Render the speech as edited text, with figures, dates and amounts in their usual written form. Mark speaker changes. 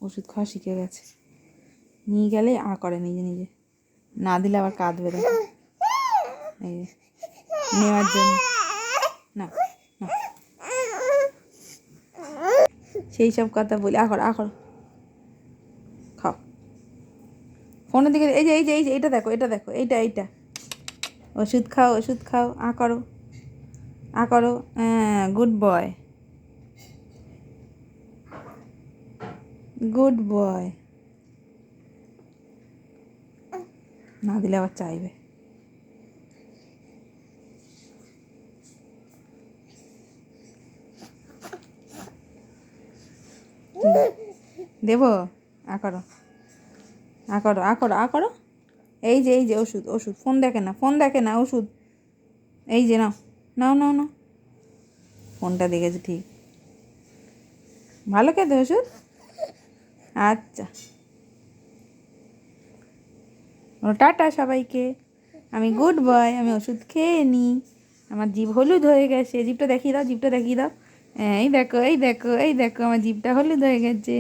Speaker 1: ওষুধ খাওয়া শিখে গেছে। নিয়ে গেলে করে নিজে নিজে, না দিলে আবার কাঁদবে। দেখো এই নেওয়ার জন্য না, সেই সব কথা বলি। আখর খাও। ফোনের দিকে এই যে এটা দেখো, এইটা ওষুধ খাও। করো। হ্যাঁ, গুড বয়। না দিলে আবার চাইবে। দেবো? করো। এই যে ওষুধ। ফোন দেখে না ওষুধ। এই যে নাও। ফোনটা দেখেছে ঠিক। ভালো খেতে ওষুধ। আচ্ছা, টাটা সবাইকে। আমি গুড বয়, আমি ওষুধ খেয়ে নিই। আমার জিভ হলুদ হয়ে গেছে। জিভটা দেখিয়ে দাও। এই দেখো আমার জিভটা হলুদ হয়ে গেছে।